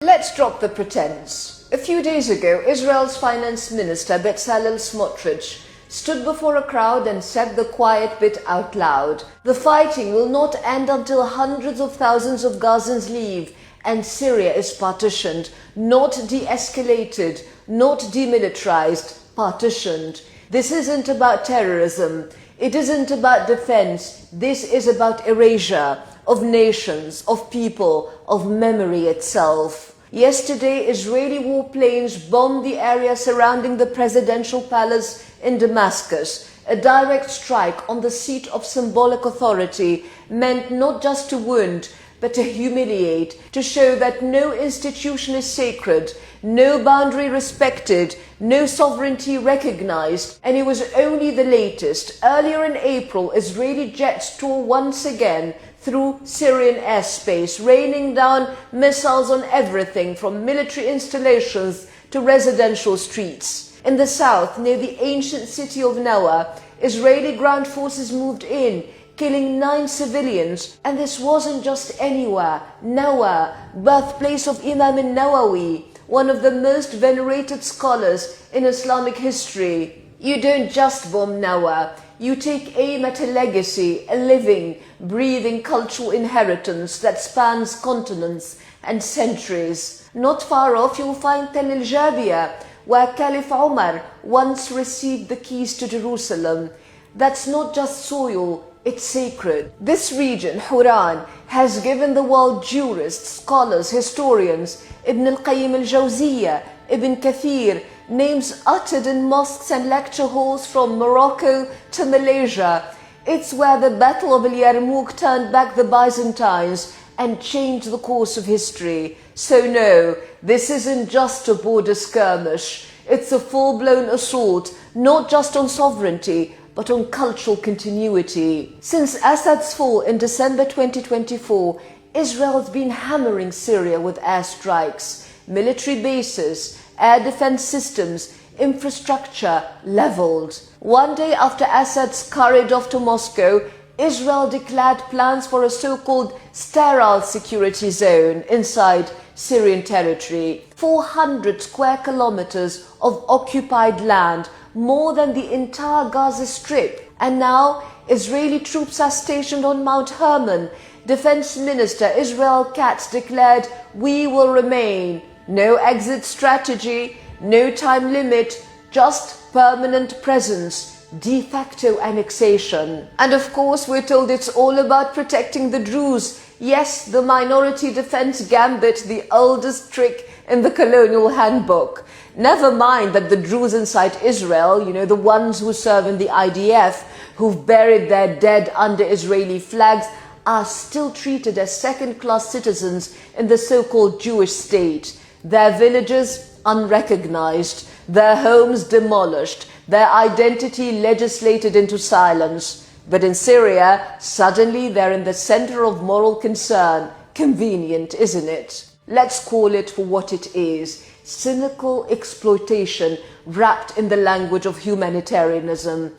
Let's drop the pretense. A few days ago, Israel's finance minister Bezalel Smotrich stood before a crowd and said the quiet bit out loud. The fighting will not end until hundreds of thousands of Gazans leave and Syria is partitioned, not de-escalated, not demilitarized, partitioned. This isn't about terrorism. It isn't about defense. This is about erasure of nations, of people, of memory itself. Yesterday, Israeli warplanes bombed the area surrounding the presidential palace in Damascus. A direct strike on the seat of symbolic authority meant not just to wound, but to humiliate, to show that no institution is sacred, no boundary respected, no sovereignty recognized, and it was only the latest. Earlier in April, Israeli jets tore once again through Syrian airspace, raining down missiles on everything from military installations to residential streets. In the south, near the ancient city of Nawa, Israeli ground forces moved in, killing 9 civilians. And this wasn't just anywhere. Nawa, birthplace of Imam al-Nawawi, one of the most venerated scholars in Islamic history. You don't just bomb Nawa. You take aim at a legacy, a living, breathing cultural inheritance that spans continents and centuries. Not far off, you'll find Tel el-Jabia, where Caliph Umar once received the keys to Jerusalem. That's not just soil, it's sacred. This region, Huran, has given the world jurists, scholars, historians, Ibn al-Qayyim al-Jawziyya, Ibn Kathir, names uttered in mosques and lecture halls from Morocco to Malaysia. It's where the Battle of Yarmouk turned back the Byzantines and changed the course of history. So no, this isn't just a border skirmish. It's a full-blown assault, not just on sovereignty, but on cultural continuity. Since Assad's fall in December 2024, Israel's been hammering Syria with airstrikes, military bases, air defense systems, infrastructure leveled. One day after Assad scurried off to Moscow, Israel declared plans for a so-called sterile security zone inside Syrian territory. 400 square kilometers of occupied land, more than the entire Gaza Strip. And now Israeli troops are stationed on Mount Hermon. Defense Minister Israel Katz declared, "We will remain." No exit strategy, no time limit, just permanent presence, de facto annexation. And of course, we're told it's all about protecting the Druze. Yes, the minority defense gambit, the oldest trick in the colonial handbook. Never mind that the Druze inside Israel, the ones who serve in the IDF, who've buried their dead under Israeli flags, are still treated as second-class citizens in the so-called Jewish state. Their villages unrecognized, their homes demolished, their identity legislated into silence. But in Syria, suddenly they're in the center of moral concern. Convenient, isn't it? Let's call it for what it is. Cynical exploitation wrapped in the language of humanitarianism.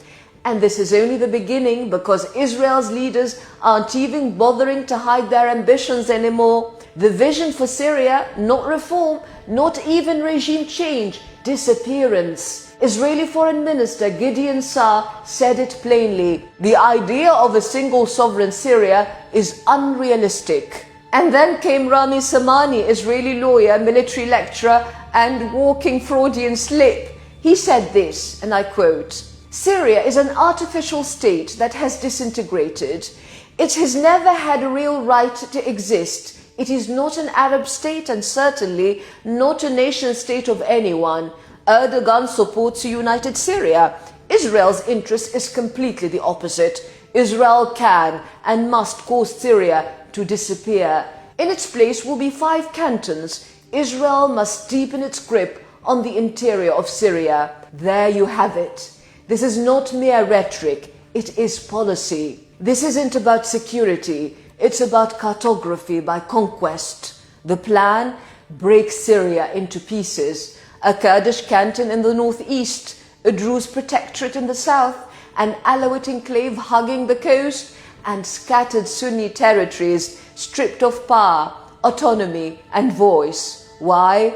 And this is only the beginning, because Israel's leaders aren't even bothering to hide their ambitions anymore. The vision for Syria, not reform, not even regime change, disappearance. Israeli Foreign Minister Gideon Saar said it plainly. The idea of a single sovereign Syria is unrealistic. And then came Rami Samani, Israeli lawyer, military lecturer, and walking Freudian slip. He said this, and I quote, "Syria is an artificial state that has disintegrated. It has never had a real right to exist. It is not an Arab state and certainly not a nation state of anyone. Erdogan supports a united Syria. Israel's interest is completely the opposite. Israel can and must cause Syria to disappear. In its place will be 5 cantons. Israel must deepen its grip on the interior of Syria." There you have it. This is not mere rhetoric, it is policy. This isn't about security, it's about cartography by conquest. The plan: break Syria into pieces. A Kurdish canton in the northeast, a Druze protectorate in the south, an Alawite enclave hugging the coast, and scattered Sunni territories stripped of power, autonomy and voice. Why?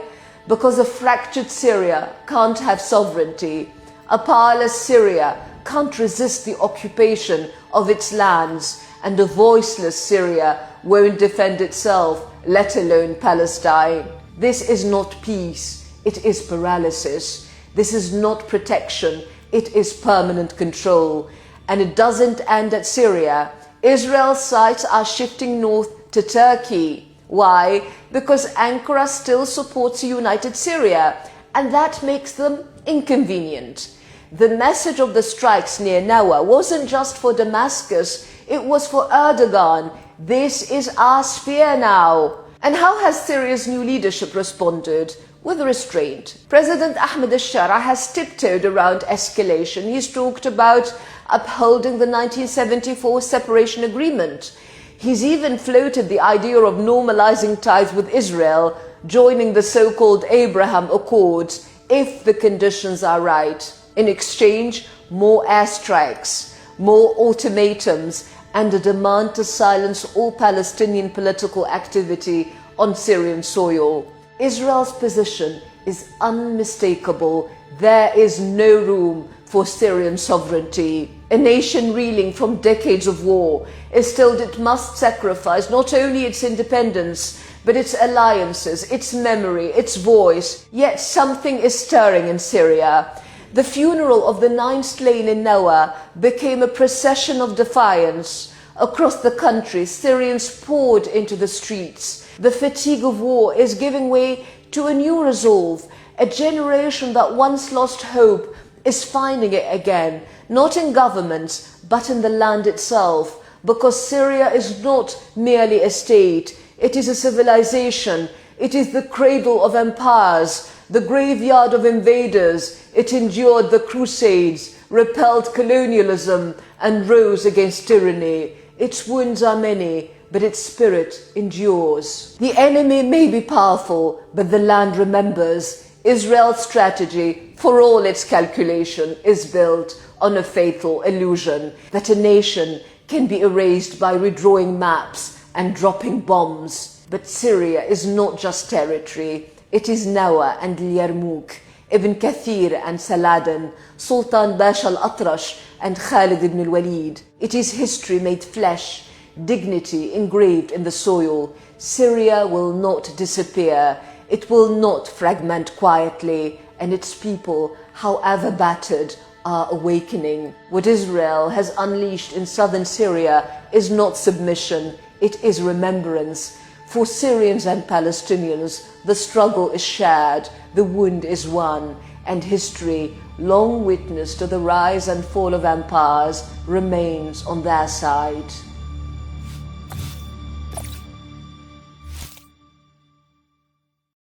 Because a fractured Syria can't have sovereignty. A powerless Syria can't resist the occupation of its lands, and a voiceless Syria won't defend itself, let alone Palestine. This is not peace, it is paralysis. This is not protection, it is permanent control. And it doesn't end at Syria. Israel's sights are shifting north to Turkey. Why? Because Ankara still supports a united Syria, and that makes them inconvenient. The message of the strikes near Nawa wasn't just for Damascus, it was for Erdogan. This is our sphere now. And how has Syria's new leadership responded? With restraint. President Ahmed al-Shara has tiptoed around escalation. He's talked about upholding the 1974 separation agreement. He's even floated the idea of normalizing ties with Israel, joining the so-called Abraham Accords, if the conditions are right. In exchange, more airstrikes, more ultimatums, and a demand to silence all Palestinian political activity on Syrian soil. Israel's position is unmistakable. There is no room for Syrian sovereignty. A nation reeling from decades of war is told it must sacrifice not only its independence, but its alliances, its memory, its voice. Yet something is stirring in Syria. The funeral of the 9 slain in Nawa became a procession of defiance. Across the country, Syrians poured into the streets. The fatigue of war is giving way to a new resolve. A generation that once lost hope is finding it again, not in governments, but in the land itself. Because Syria is not merely a state, it is a civilization. It is the cradle of empires, the graveyard of invaders. It endured the Crusades, repelled colonialism, and rose against tyranny. Its wounds are many, but its spirit endures. The enemy may be powerful, but the land remembers. Israel's strategy, for all its calculation, is built on a fatal illusion that a nation can be erased by redrawing maps and dropping bombs. But Syria is not just territory. It is Nawa and Yarmouk, Ibn Kathir and Saladin, Sultan Basha al-Atrash and Khalid ibn al-Walid. It is history made flesh, dignity engraved in the soil. Syria will not disappear. It will not fragment quietly, and its people, however battered, are awakening. What Israel has unleashed in southern Syria is not submission, it is remembrance. For Syrians and Palestinians, the struggle is shared, the wound is one, and history, long witness to the rise and fall of empires, remains on their side.